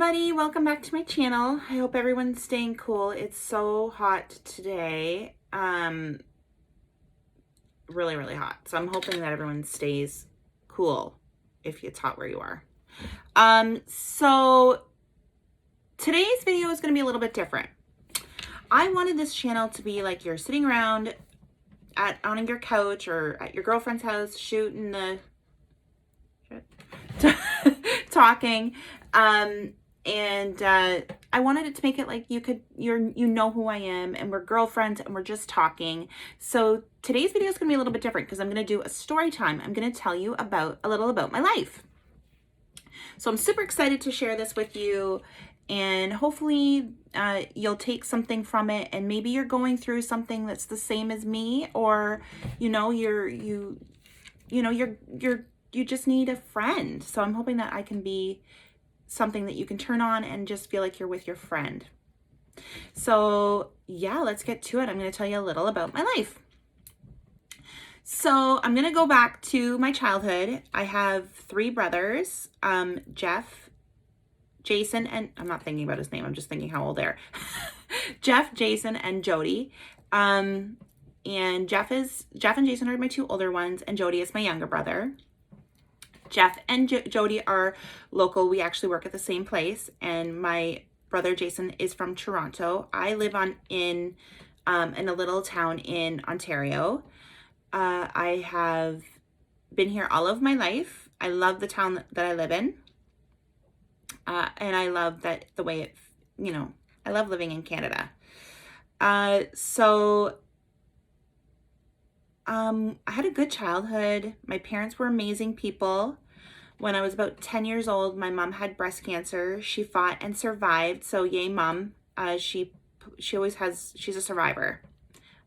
everybody, welcome back to my channel. I hope everyone's staying cool. It's so hot today. Really, really hot. So I'm hoping that everyone stays cool if it's hot where you are. So today's video is going to be a little bit different. I wanted this channel to be like you're sitting around on your couch or at your girlfriend's house shooting the talking. I wanted it to make it like you know who I am, and we're girlfriends and we're just talking. So today's video is going to be a little bit different because I'm going to do a story time. I'm going to tell you a little about my life. So I'm super excited to share this with you, and hopefully you'll take something from it, and maybe you're going through something that's the same as me, or you just need a friend. So I'm hoping that I can be something that you can turn on and just feel like you're with your friend. So yeah, let's get to it. I'm going to tell you a little about my life. So I'm going to go back to my childhood. I have three brothers, Jeff, Jason, and I'm not thinking about his name. I'm just thinking how old they're. Jeff, Jason, and Jody. And Jeff and Jason are my two older ones, and Jody is my younger brother. Jeff and Jody are local. We actually work at the same place, and my brother Jason is from Toronto. I live in a little town in Ontario. I have been here all of my life. I love the town that I live in, and I love that the way I love living in Canada. I had a good childhood. My parents were amazing people. When I was about 10 years old, my mom had breast cancer. She fought and survived. So yay, mom. She's a survivor,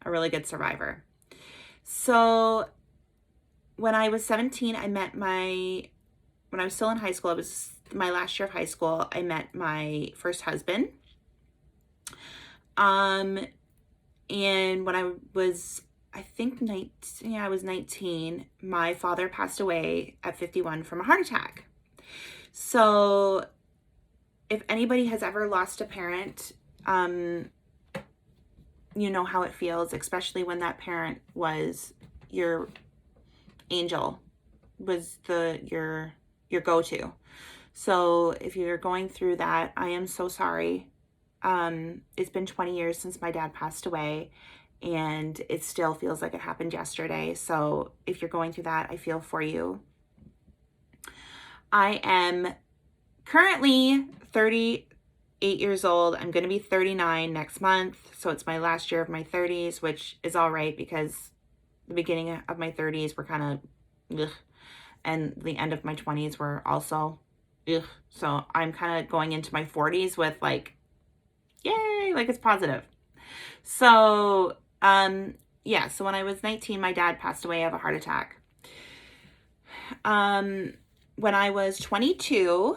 a really good survivor. So when I was 17, when I was still in high school, it was my last year of high school, I met my first husband. And when I was I was 19. My father passed away at 51 from a heart attack. So if anybody has ever lost a parent, you know how it feels, especially when that parent was your angel, was your go-to. So if you're going through that, I am so sorry. It's been 20 years since my dad passed away, and it still feels like it happened yesterday. So if you're going through that, I feel for you. I am currently 38 years old. I'm going to be 39 next month. So it's my last year of my 30s, which is all right because the beginning of my 30s were kind of ugh, and the end of my 20s were also ugh. So I'm kind of going into my 40s with like, yay, like it's positive. So so when I was 19, my dad passed away of a heart attack. When I was 22,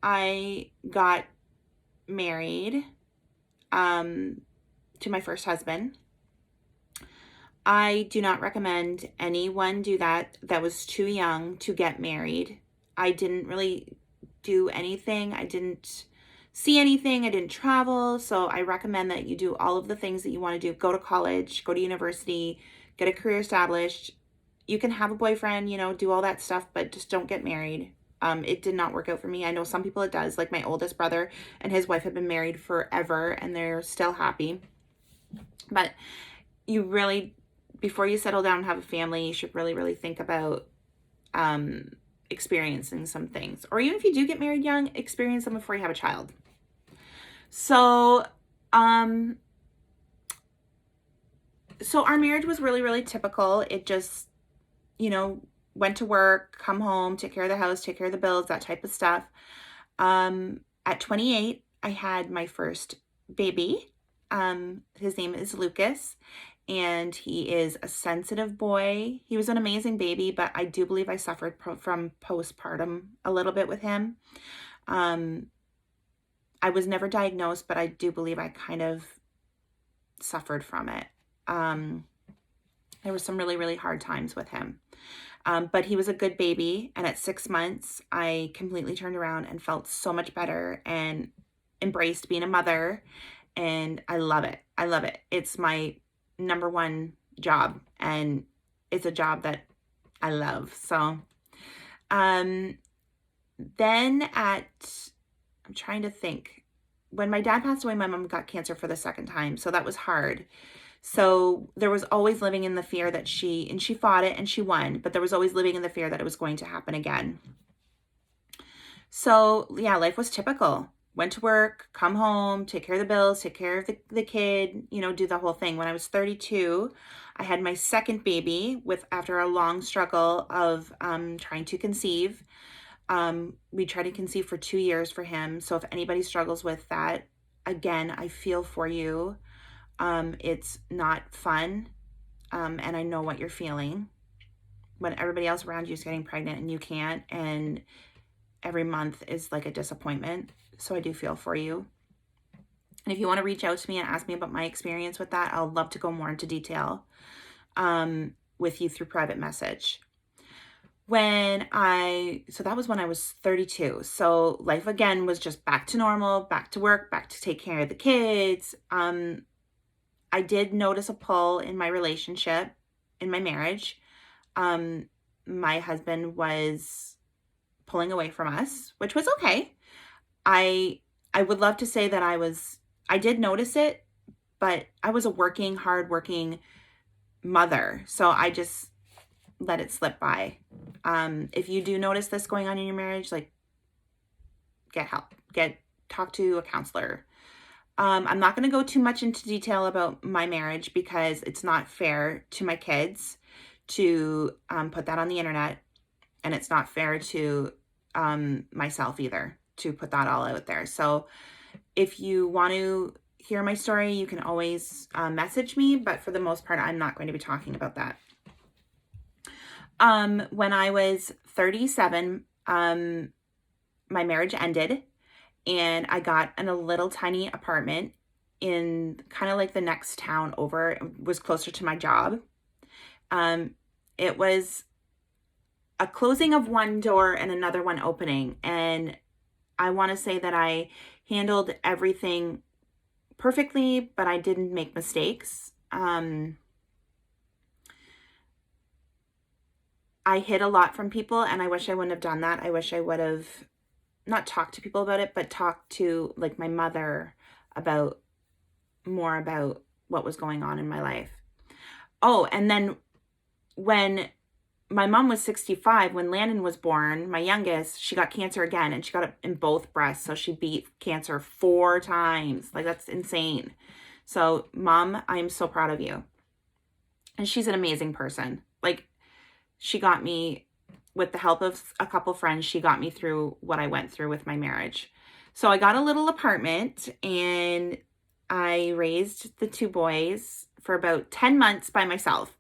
I got married to my first husband. I do not recommend anyone do that was too young to get married. I didn't really do anything. I didn't see anything. I didn't travel. So I recommend that you do all of the things that you want to do. Go to college, go to university, get a career established. You can have a boyfriend, do all that stuff, but just don't get married. It did not work out for me. I know some people it does, like my oldest brother and his wife have been married forever and they're still happy. But you really, before you settle down and have a family, you should really, really think about experiencing some things. Or even if you do get married young, experience them before you have a child. So, so our marriage was really, really typical. It just, went to work, come home, take care of the house, take care of the bills, that type of stuff. At 28, I had my first baby. His name is Lucas, and he is a sensitive boy. He was an amazing baby, but I do believe I suffered from postpartum a little bit with him. I was never diagnosed, but I do believe I kind of suffered from it. There were some really, really hard times with him. But he was a good baby. And at 6 months, I completely turned around and felt so much better and embraced being a mother. And I love it. I love it. It's my number one job. And it's a job that I love. So, um, then I'm trying to think. When my dad passed away, my mom got cancer for the second time. So that was hard. So there was always living in the fear that she fought it and she won, but there was always living in the fear that it was going to happen again. So yeah, life was typical. Went to work, come home, take care of the bills, take care of the kid, do the whole thing. When I was 32, I had my second baby after a long struggle of trying to conceive. We tried to conceive for 2 years for him. So if anybody struggles with that, again, I feel for you. It's not fun. And I know what you're feeling when everybody else around you is getting pregnant and you can't, and every month is like a disappointment. So I do feel for you. And if you want to reach out to me and ask me about my experience with that, I'll love to go more into detail with you through private message. So that was when I was 32. So life again was just back to normal, back to work, back to take care of the kids. I did notice a pull in my relationship, in my marriage. My husband was pulling away from us, which was okay. I would love to say that I did notice it, but I was a hardworking mother. So I just let it slip by. If you do notice this going on in your marriage, like, get help, talk to a counselor. I'm not going to go too much into detail about my marriage because it's not fair to my kids to put that on the internet, and it's not fair to myself either to put that all out there. So if you want to hear my story, you can always message me, but for the most part, I'm not going to be talking about that. When I was 37, my marriage ended. And I got in a little tiny apartment in kind of like the next town over. It was closer to my job. It was a closing of one door and another one opening. And I want to say that I handled everything perfectly, but I didn't make mistakes. I hid a lot from people, and I wish I wouldn't have done that. I wish I would have not talk to people about it, but talk to like my mother about what was going on in my life. Oh, and then when my mom was 65, when Landon was born, my youngest, she got cancer again, and she got it in both breasts. So she beat cancer 4 times. Like, that's insane. So Mom, I'm so proud of you. And she's an amazing person. Like, she got me, with the help of a couple friends, she got me through what I went through with my marriage. So I got a little apartment, and I raised the 2 boys for about 10 months by myself.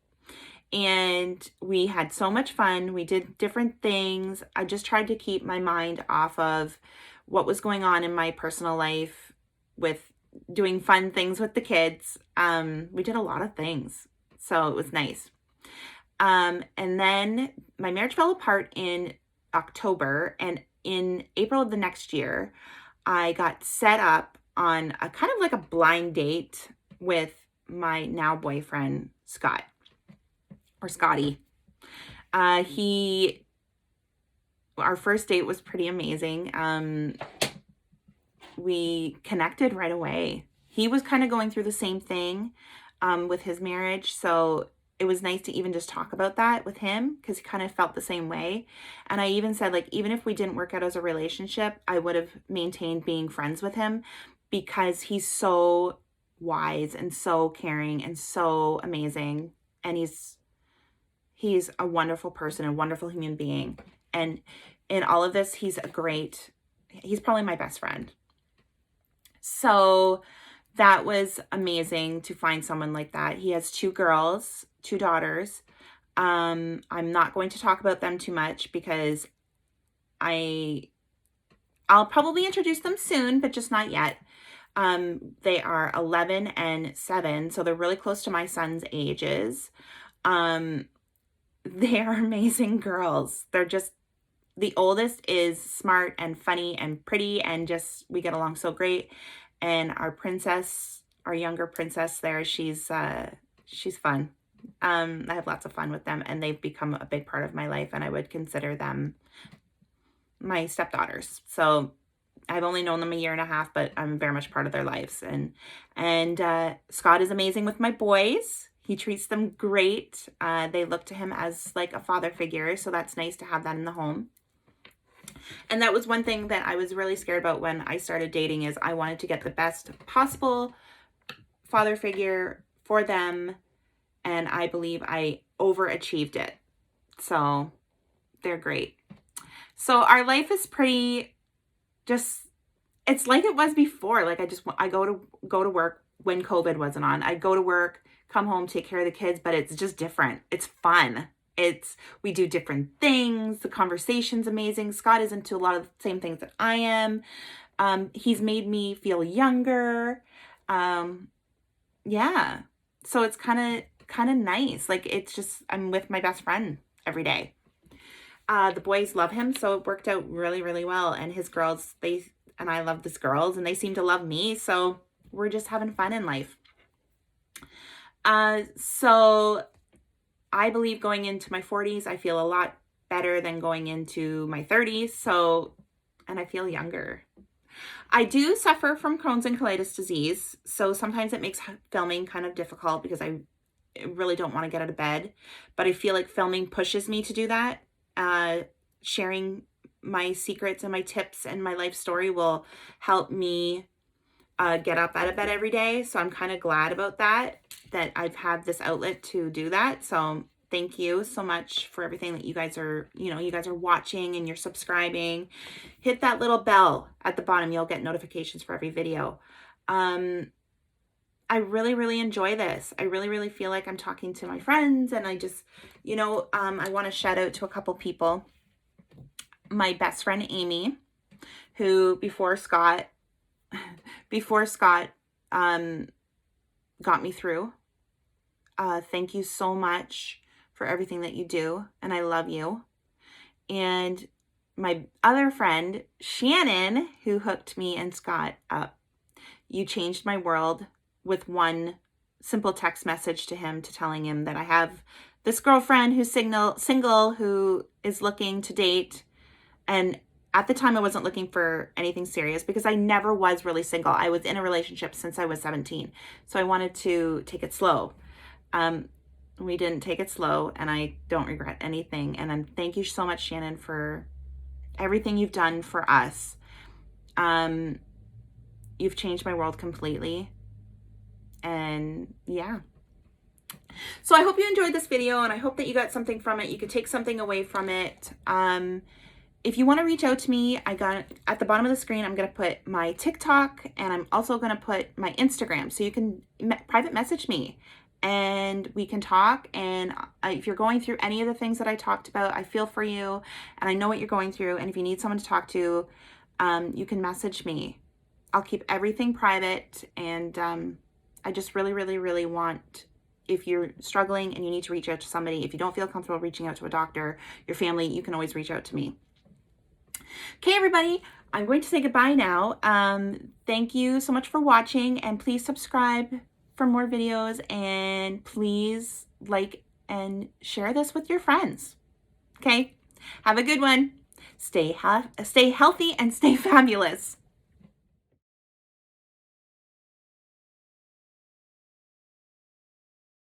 And we had so much fun. We did different things. I just tried to keep my mind off of what was going on in my personal life with doing fun things with the kids. We did a lot of things. So it was nice. And then my marriage fell apart in October, and in April of the next year, I got set up on a kind of like a blind date with my now boyfriend, Scott, or Scotty. Our first date was pretty amazing. We connected right away. He was kind of going through the same thing with his marriage, so it was nice to even just talk about that with him because he kind of felt the same way. And I even said, like, even if we didn't work out as a relationship, I would have maintained being friends with him because he's so wise and so caring and so amazing. And he's a wonderful person, a wonderful human being. And in all of this, he's probably my best friend. So that was amazing to find someone like that. He has 2 girls, 2 daughters. I'm not going to talk about them too much because I'll probably introduce them soon, but just not yet. They are 11 and 7, so they're really close to my son's ages. they are amazing girls. They're just, the oldest is smart and funny and pretty, and just, we get along so great. And our princess, our younger princess there, she's fun. I have lots of fun with them, and they've become a big part of my life, and I would consider them my stepdaughters. So I've only known them a year and a half, but I'm very much part of their lives. And Scott is amazing with my boys. He treats them great. They look to him as like a father figure, so that's nice to have that in the home. And that was one thing that I was really scared about when I started dating, is I wanted to get the best possible father figure for them, and I believe I overachieved it. So they're great. So our life is pretty, just, it's like it was before. Like I go to work when COVID wasn't on. I go to work, come home, take care of the kids, but it's just different. It's fun. We do different things. The conversation's amazing. Scott is into a lot of the same things that I am. He's made me feel younger. Yeah. So it's kind of nice. Like, it's just, I'm with my best friend every day. The boys love him, so it worked out really, really well. And his girls, and I love these girls, and they seem to love me. So we're just having fun in life. So I believe going into my 40s, I feel a lot better than going into my 30s. So, and I feel younger. I do suffer from Crohn's and colitis disease. So sometimes it makes filming kind of difficult because I really don't want to get out of bed, but I feel like filming pushes me to do that. Sharing my secrets and my tips and my life story will help me get up out of bed every day. So I'm kind of glad about that I've had this outlet to do that. So thank you so much for everything that you guys are watching and you're subscribing. Hit that little bell at the bottom. You'll get notifications for every video. I really, really enjoy this. I really, really feel like I'm talking to my friends, and I just, I want to shout out to a couple people. My best friend, Amy, who before Scott got me through. Thank you so much for everything that you do, and I love you. And my other friend, Shannon, who hooked me and Scott up. You changed my world with one simple text message to him, to telling him that I have this girlfriend who's single, who is looking to date. And at the time I wasn't looking for anything serious because I never was really single. I was in a relationship since I was 17. So I wanted to take it slow. We didn't take it slow, and I don't regret anything. And then thank you so much, Shannon, for everything you've done for us. You've changed my world completely. And yeah. So I hope you enjoyed this video, and I hope that you got something from it. You could take something away from it. If you want to reach out to me, I got at the bottom of the screen, I'm going to put my TikTok, and I'm also going to put my Instagram. So you can private message me and we can talk. And if you're going through any of the things that I talked about, I feel for you, and I know what you're going through. And if you need someone to talk to, you can message me. I'll keep everything private. And I just really, really, really want, if you're struggling and you need to reach out to somebody, if you don't feel comfortable reaching out to a doctor, your family, you can always reach out to me. Okay, everybody, I'm going to say goodbye now. Thank you so much for watching, and please subscribe for more videos, and please like and share this with your friends. Okay, have a good one. Stay healthy and stay fabulous.